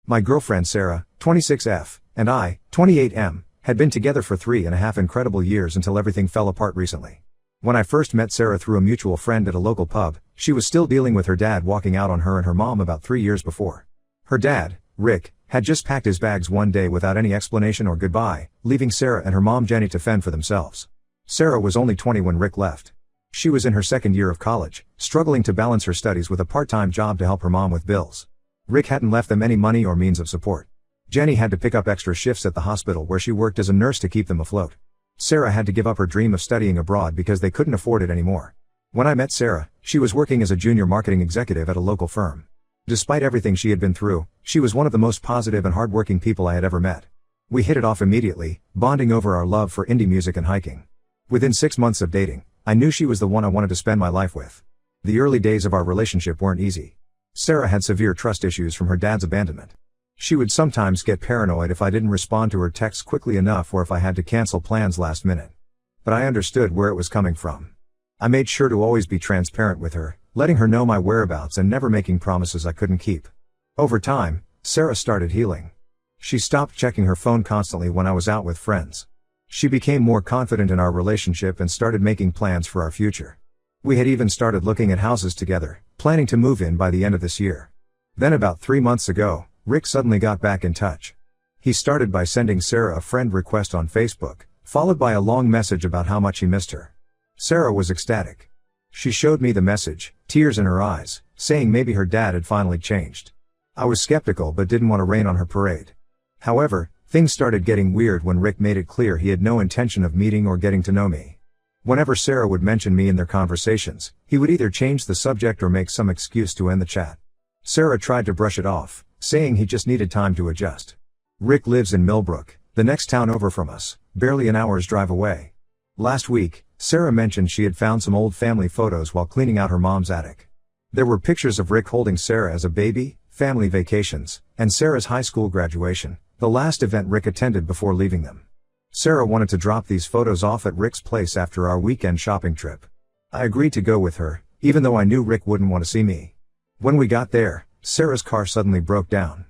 My girlfriend Sarah, 26F, and I, 28M, had been together for 3.5 incredible years until everything fell apart recently. When I first met Sarah through a mutual friend at a local pub, she was still dealing with her dad walking out on her and her mom about 3 years before. Her dad, Rick, had just packed his bags one day without any explanation or goodbye, leaving Sarah and her mom Jenny to fend for themselves. Sarah was only 20 when Rick left. She was in her second year of college, struggling to balance her studies with a part-time job to help her mom with bills. Rick hadn't left them any money or means of support. Jenny had to pick up extra shifts at the hospital where she worked as a nurse to keep them afloat. Sarah had to give up her dream of studying abroad because they couldn't afford it anymore. When I met Sarah, she was working as a junior marketing executive at a local firm. Despite everything she had been through, she was one of the most positive and hardworking people I had ever met. We hit it off immediately, bonding over our love for indie music and hiking. Within 6 months of dating, I knew she was the one I wanted to spend my life with. The early days of our relationship weren't easy. Sarah had severe trust issues from her dad's abandonment. She would sometimes get paranoid if I didn't respond to her texts quickly enough or if I had to cancel plans last minute. But I understood where it was coming from. I made sure to always be transparent with her, letting her know my whereabouts and never making promises I couldn't keep. Over time, Sarah started healing. She stopped checking her phone constantly when I was out with friends. She became more confident in our relationship and started making plans for our future. We had even started looking at houses together, planning to move in by the end of this year. Then about 3 months ago, Rick suddenly got back in touch. He started by sending Sarah a friend request on Facebook, followed by a long message about how much he missed her. Sarah was ecstatic. She showed me the message, tears in her eyes, saying maybe her dad had finally changed. I was skeptical but didn't want to rain on her parade. However, things started getting weird when Rick made it clear he had no intention of meeting or getting to know me. Whenever Sarah would mention me in their conversations, he would either change the subject or make some excuse to end the chat. Sarah tried to brush it off, saying he just needed time to adjust. Rick lives in Millbrook, the next town over from us, barely an hour's drive away. Last week, Sarah mentioned she had found some old family photos while cleaning out her mom's attic. There were pictures of Rick holding Sarah as a baby, family vacations, and Sarah's high school graduation, the last event Rick attended before leaving them. Sarah wanted to drop these photos off at Rick's place after our weekend shopping trip. I agreed to go with her, even though I knew Rick wouldn't want to see me. When we got there, Sarah's car suddenly broke down.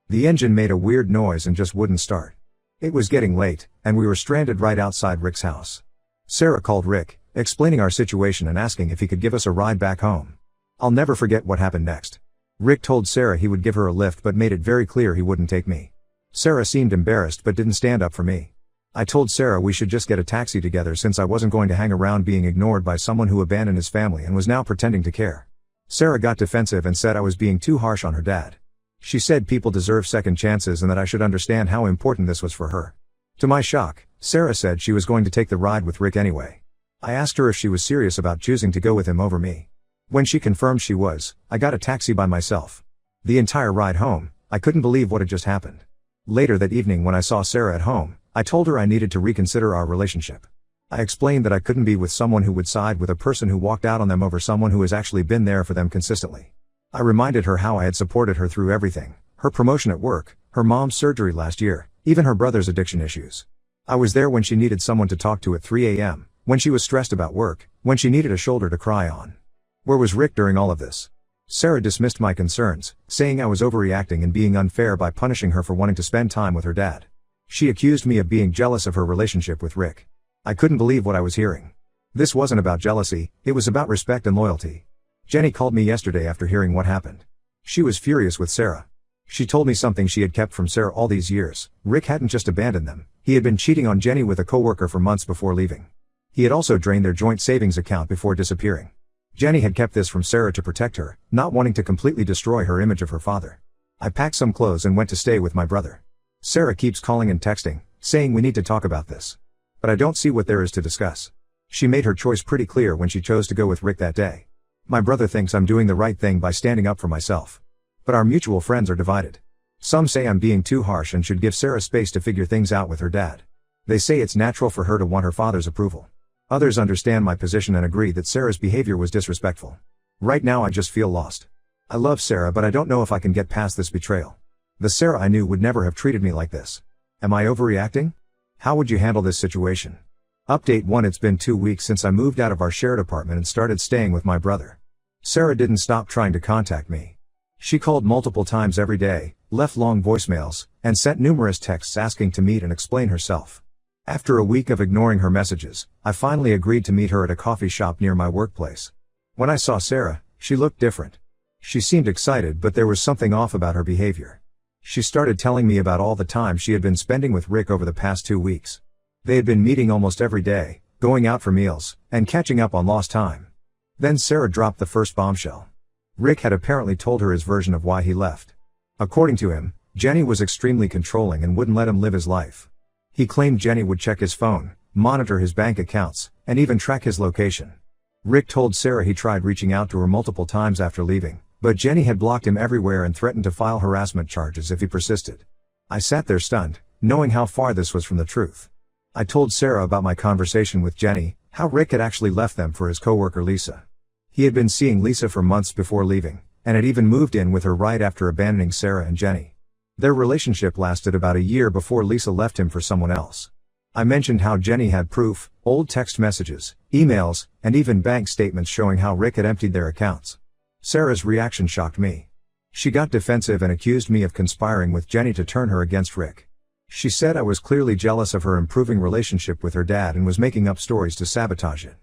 The engine made a weird noise and just wouldn't start. It was getting late, and we were stranded right outside Rick's house. Sarah called Rick, explaining our situation and asking if he could give us a ride back home. I'll never forget what happened next. Rick told Sarah he would give her a lift but made it very clear he wouldn't take me. Sarah seemed embarrassed but didn't stand up for me. I told Sarah we should just get a taxi together since I wasn't going to hang around being ignored by someone who abandoned his family and was now pretending to care. Sarah got defensive and said I was being too harsh on her dad. She said people deserve second chances and that I should understand how important this was for her. To my shock, Sarah said she was going to take the ride with Rick anyway. I asked her if she was serious about choosing to go with him over me. When she confirmed she was, I got a taxi by myself. The entire ride home, I couldn't believe what had just happened. Later that evening when I saw Sarah at home, I told her I needed to reconsider our relationship. I explained that I couldn't be with someone who would side with a person who walked out on them over someone who has actually been there for them consistently. I reminded her how I had supported her through everything, her promotion at work, her mom's surgery last year, even her brother's addiction issues. I was there when she needed someone to talk to at 3 a.m., when she was stressed about work, when she needed a shoulder to cry on. Where was Rick during all of this? Sarah dismissed my concerns, saying I was overreacting and being unfair by punishing her for wanting to spend time with her dad. She accused me of being jealous of her relationship with Rick. I couldn't believe what I was hearing. This wasn't about jealousy, it was about respect and loyalty. Jenny called me yesterday after hearing what happened. She was furious with Sarah. She told me something she had kept from Sarah all these years. Rick hadn't just abandoned them, he had been cheating on Jenny with a coworker for months before leaving. He had also drained their joint savings account before disappearing. Jenny had kept this from Sarah to protect her, not wanting to completely destroy her image of her father. I packed some clothes and went to stay with my brother. Sarah keeps calling and texting, saying we need to talk about this. But I don't see what there is to discuss. She made her choice pretty clear when she chose to go with Rick that day. My brother thinks I'm doing the right thing by standing up for myself. But our mutual friends are divided. Some say I'm being too harsh and should give Sarah space to figure things out with her dad. They say it's natural for her to want her father's approval. Others understand my position and agree that Sarah's behavior was disrespectful. Right now I just feel lost. I love Sarah but I don't know if I can get past this betrayal. The Sarah I knew would never have treated me like this. Am I overreacting? How would you handle this situation? Update 1. It's been 2 weeks since I moved out of our shared apartment and started staying with my brother. Sarah didn't stop trying to contact me. She called multiple times every day, left long voicemails, and sent numerous texts asking to meet and explain herself. After a week of ignoring her messages, I finally agreed to meet her at a coffee shop near my workplace. When I saw Sarah, she looked different. She seemed excited, but there was something off about her behavior. She started telling me about all the time she had been spending with Rick over the past 2 weeks. They had been meeting almost every day, going out for meals, and catching up on lost time. Then Sarah dropped the first bombshell. Rick had apparently told her his version of why he left. According to him, Jenny was extremely controlling and wouldn't let him live his life. He claimed Jenny would check his phone, monitor his bank accounts, and even track his location. Rick told Sarah he tried reaching out to her multiple times after leaving, but Jenny had blocked him everywhere and threatened to file harassment charges if he persisted. I sat there stunned, knowing how far this was from the truth. I told Sarah about my conversation with Jenny, how Rick had actually left them for his coworker Lisa. He had been seeing Lisa for months before leaving, and had even moved in with her right after abandoning Sarah and Jenny. Their relationship lasted about a year before Lisa left him for someone else. I mentioned how Jenny had proof, old text messages, emails, and even bank statements showing how Rick had emptied their accounts. Sarah's reaction shocked me. She got defensive and accused me of conspiring with Jenny to turn her against Rick. She said I was clearly jealous of her improving relationship with her dad and was making up stories to sabotage it.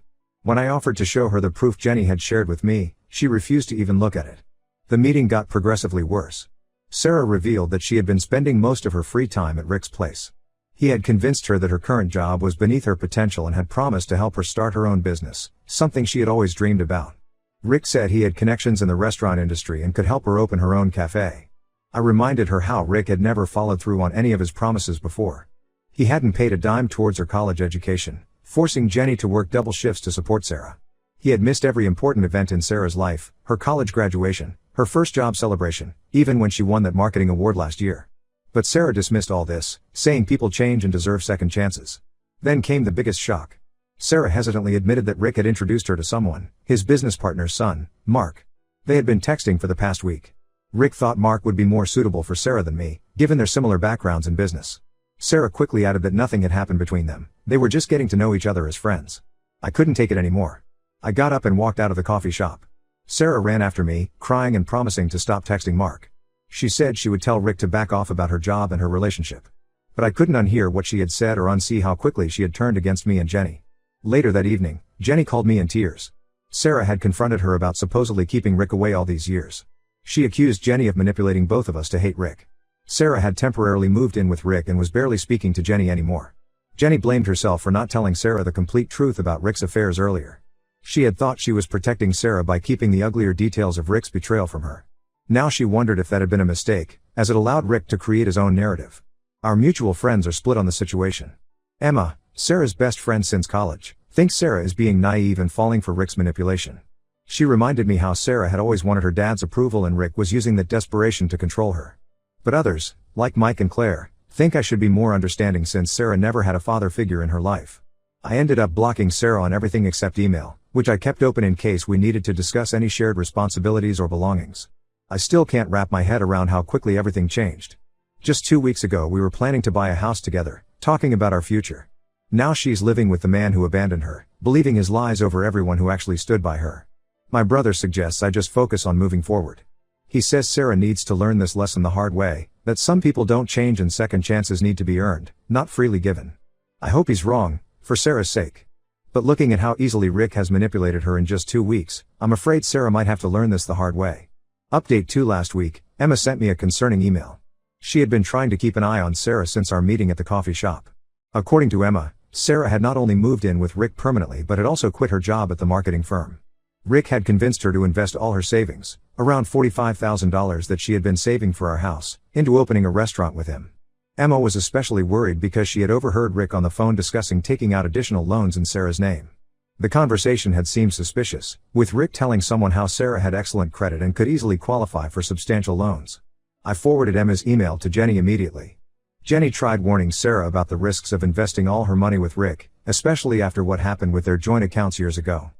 When I offered to show her the proof Jenny had shared with me, she refused to even look at it. The meeting got progressively worse. Sarah revealed that she had been spending most of her free time at Rick's place. He had convinced her that her current job was beneath her potential and had promised to help her start her own business, something she had always dreamed about. Rick said he had connections in the restaurant industry and could help her open her own cafe. I reminded her how Rick had never followed through on any of his promises before. He hadn't paid a dime towards her college education, forcing Jenny to work double shifts to support Sarah. He had missed every important event in Sarah's life, her college graduation, her first job celebration, even when she won that marketing award last year. But Sarah dismissed all this, saying people change and deserve second chances. Then came the biggest shock. Sarah hesitantly admitted that Rick had introduced her to someone, his business partner's son, Mark. They had been texting for the past week. Rick thought Mark would be more suitable for Sarah than me, given their similar backgrounds in business. Sarah quickly added that nothing had happened between them, they were just getting to know each other as friends. I couldn't take it anymore. I got up and walked out of the coffee shop. Sarah ran after me, crying and promising to stop texting Mark. She said she would tell Rick to back off about her job and her relationship. But I couldn't unhear what she had said or unsee how quickly she had turned against me and Jenny. Later that evening, Jenny called me in tears. Sarah had confronted her about supposedly keeping Rick away all these years. She accused Jenny of manipulating both of us to hate Rick. Sarah had temporarily moved in with Rick and was barely speaking to Jenny anymore. Jenny blamed herself for not telling Sarah the complete truth about Rick's affairs earlier. She had thought she was protecting Sarah by keeping the uglier details of Rick's betrayal from her. Now she wondered if that had been a mistake, as it allowed Rick to create his own narrative. Our mutual friends are split on the situation. Emma, Sarah's best friend since college, thinks Sarah is being naive and falling for Rick's manipulation. She reminded me how Sarah had always wanted her dad's approval and Rick was using that desperation to control her. But others, like Mike and Claire, think I should be more understanding since Sarah never had a father figure in her life. I ended up blocking Sarah on everything except email, which I kept open in case we needed to discuss any shared responsibilities or belongings. I still can't wrap my head around how quickly everything changed. Just 2 weeks ago we were planning to buy a house together, talking about our future. Now she's living with the man who abandoned her, believing his lies over everyone who actually stood by her. My brother suggests I just focus on moving forward. He says Sarah needs to learn this lesson the hard way, that some people don't change and second chances need to be earned, not freely given. I hope he's wrong, for Sarah's sake. But looking at how easily Rick has manipulated her in just 2 weeks, I'm afraid Sarah might have to learn this the hard way. Update 2: last week, Emma sent me a concerning email. She had been trying to keep an eye on Sarah since our meeting at the coffee shop. According to Emma, Sarah had not only moved in with Rick permanently but had also quit her job at the marketing firm. Rick had convinced her to invest all her savings, around $45,000 that she had been saving for our house, into opening a restaurant with him. Emma was especially worried because she had overheard Rick on the phone discussing taking out additional loans in Sarah's name. The conversation had seemed suspicious, with Rick telling someone how Sarah had excellent credit and could easily qualify for substantial loans. I forwarded Emma's email to Jenny immediately. Jenny tried warning Sarah about the risks of investing all her money with Rick, especially after what happened with their joint accounts years ago.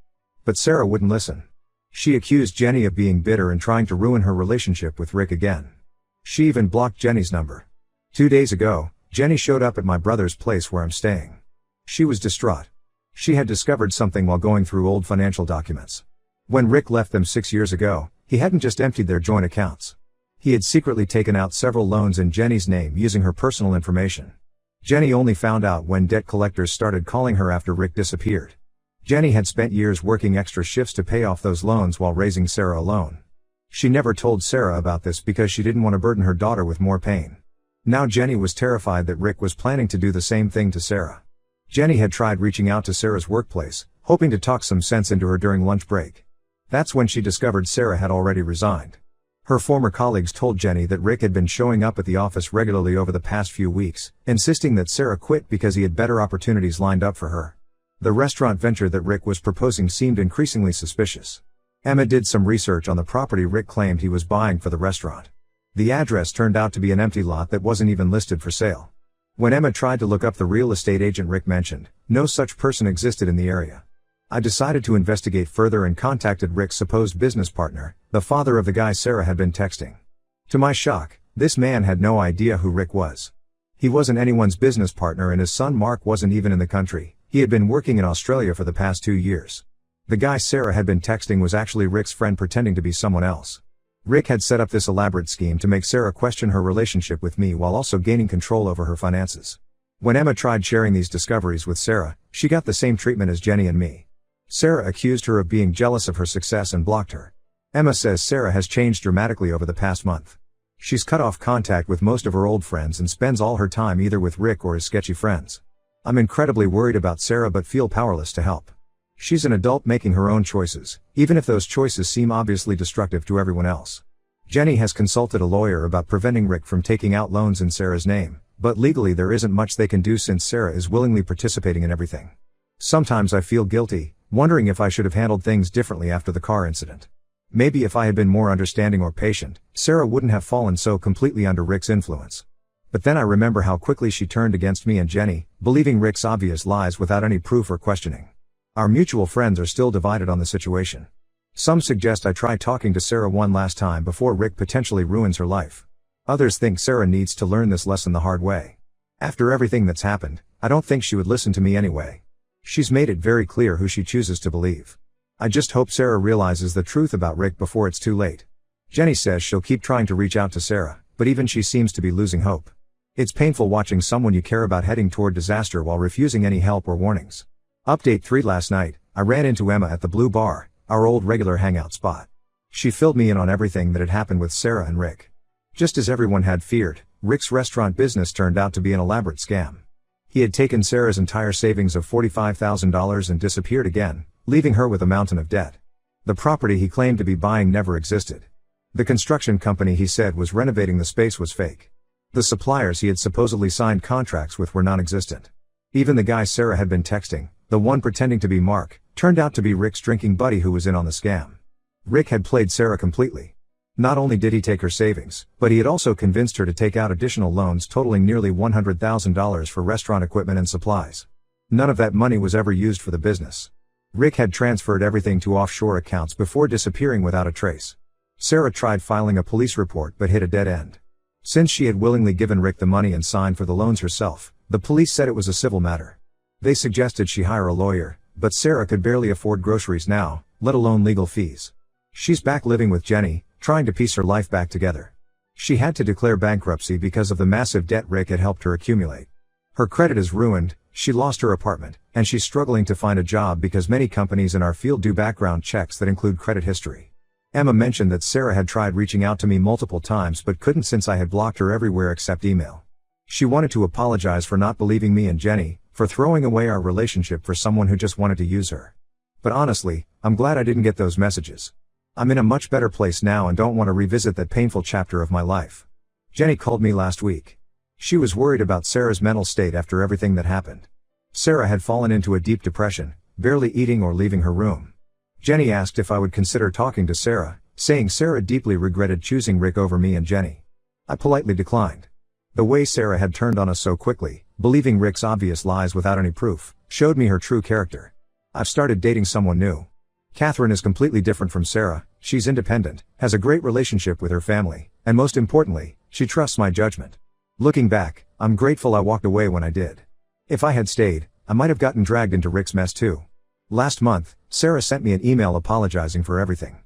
But Sarah wouldn't listen. She accused Jenny of being bitter and trying to ruin her relationship with Rick again. She even blocked Jenny's number. 2 days ago, Jenny showed up at my brother's place where I'm staying. She was distraught. She had discovered something while going through old financial documents. When Rick left them 6 years ago, he hadn't just emptied their joint accounts. He had secretly taken out several loans in Jenny's name using her personal information. Jenny only found out when debt collectors started calling her after Rick disappeared. Jenny had spent years working extra shifts to pay off those loans while raising Sarah alone. She never told Sarah about this because she didn't want to burden her daughter with more pain. Now Jenny was terrified that Rick was planning to do the same thing to Sarah. Jenny had tried reaching out to Sarah's workplace, hoping to talk some sense into her during lunch break. That's when she discovered Sarah had already resigned. Her former colleagues told Jenny that Rick had been showing up at the office regularly over the past few weeks, insisting that Sarah quit because he had better opportunities lined up for her. The restaurant venture that Rick was proposing seemed increasingly suspicious. Emma did some research on the property Rick claimed he was buying for the restaurant. The address turned out to be an empty lot that wasn't even listed for sale. When Emma tried to look up the real estate agent Rick mentioned, no such person existed in the area. I decided to investigate further and contacted Rick's supposed business partner, the father of the guy Sarah had been texting. To my shock, this man had no idea who Rick was. He wasn't anyone's business partner and his son Mark wasn't even in the country. He had been working in Australia for the past 2 years. The guy Sarah had been texting was actually Rick's friend pretending to be someone else. Rick had set up this elaborate scheme to make Sarah question her relationship with me while also gaining control over her finances. When Emma tried sharing these discoveries with Sarah, she got the same treatment as Jenny and me. Sarah accused her of being jealous of her success and blocked her. Emma says Sarah has changed dramatically over the past month. She's cut off contact with most of her old friends and spends all her time either with Rick or his sketchy friends. I'm incredibly worried about Sarah but feel powerless to help. She's an adult making her own choices, even if those choices seem obviously destructive to everyone else. Jenny has consulted a lawyer about preventing Rick from taking out loans in Sarah's name, but legally there isn't much they can do since Sarah is willingly participating in everything. Sometimes I feel guilty, wondering if I should have handled things differently after the car incident. Maybe if I had been more understanding or patient, Sarah wouldn't have fallen so completely under Rick's influence. But then I remember how quickly she turned against me and Jenny, believing Rick's obvious lies without any proof or questioning. Our mutual friends are still divided on the situation. Some suggest I try talking to Sarah one last time before Rick potentially ruins her life. Others think Sarah needs to learn this lesson the hard way. After everything that's happened, I don't think she would listen to me anyway. She's made it very clear who she chooses to believe. I just hope Sarah realizes the truth about Rick before it's too late. Jenny says she'll keep trying to reach out to Sarah, but even she seems to be losing hope. It's painful watching someone you care about heading toward disaster while refusing any help or warnings. Update 3 Last night, I ran into Emma at the Blue Bar, our old regular hangout spot. She filled me in on everything that had happened with Sarah and Rick. Just as everyone had feared, Rick's restaurant business turned out to be an elaborate scam. He had taken Sarah's entire savings of $45,000 and disappeared again, leaving her with a mountain of debt. The property he claimed to be buying never existed. The construction company he said was renovating the space was fake. The suppliers he had supposedly signed contracts with were non-existent. Even the guy Sarah had been texting, the one pretending to be Mark, turned out to be Rick's drinking buddy who was in on the scam. Rick had played Sarah completely. Not only did he take her savings, but he had also convinced her to take out additional loans totaling nearly $100,000 for restaurant equipment and supplies. None of that money was ever used for the business. Rick had transferred everything to offshore accounts before disappearing without a trace. Sarah tried filing a police report but hit a dead end. Since she had willingly given Rick the money and signed for the loans herself, the police said it was a civil matter. They suggested she hire a lawyer, but Sarah could barely afford groceries now, let alone legal fees. She's back living with Jenny, trying to piece her life back together. She had to declare bankruptcy because of the massive debt Rick had helped her accumulate. Her credit is ruined, she lost her apartment, and she's struggling to find a job because many companies in our field do background checks that include credit history. Emma mentioned that Sarah had tried reaching out to me multiple times but couldn't since I had blocked her everywhere except email. She wanted to apologize for not believing me and Jenny, for throwing away our relationship for someone who just wanted to use her. But honestly, I'm glad I didn't get those messages. I'm in a much better place now and don't want to revisit that painful chapter of my life. Jenny called me last week. She was worried about Sarah's mental state after everything that happened. Sarah had fallen into a deep depression, barely eating or leaving her room. Jenny asked if I would consider talking to Sarah, saying Sarah deeply regretted choosing Rick over me and Jenny. I politely declined. The way Sarah had turned on us so quickly, believing Rick's obvious lies without any proof, showed me her true character. I've started dating someone new. Catherine is completely different from Sarah, she's independent, has a great relationship with her family, and most importantly, she trusts my judgment. Looking back, I'm grateful I walked away when I did. If I had stayed, I might have gotten dragged into Rick's mess too. Last month, Sarah sent me an email apologizing for everything.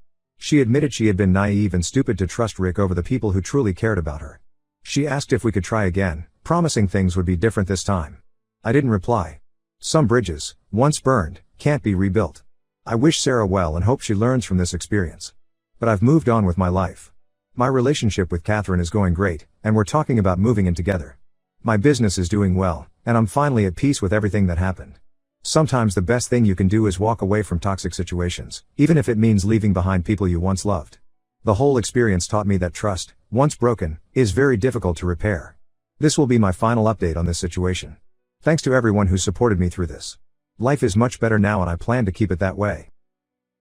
She admitted she had been naive and stupid to trust Rick over the people who truly cared about her. She asked if we could try again, promising things would be different this time. I didn't reply. Some bridges, once burned, can't be rebuilt. I wish Sarah well and hope she learns from this experience. But I've moved on with my life. My relationship with Catherine is going great, and we're talking about moving in together. My business is doing well, and I'm finally at peace with everything that happened. Sometimes the best thing you can do is walk away from toxic situations, even if it means leaving behind people you once loved. The whole experience taught me that trust, once broken, is very difficult to repair. This will be my final update on this situation. Thanks to everyone who supported me through this. Life is much better now and I plan to keep it that way.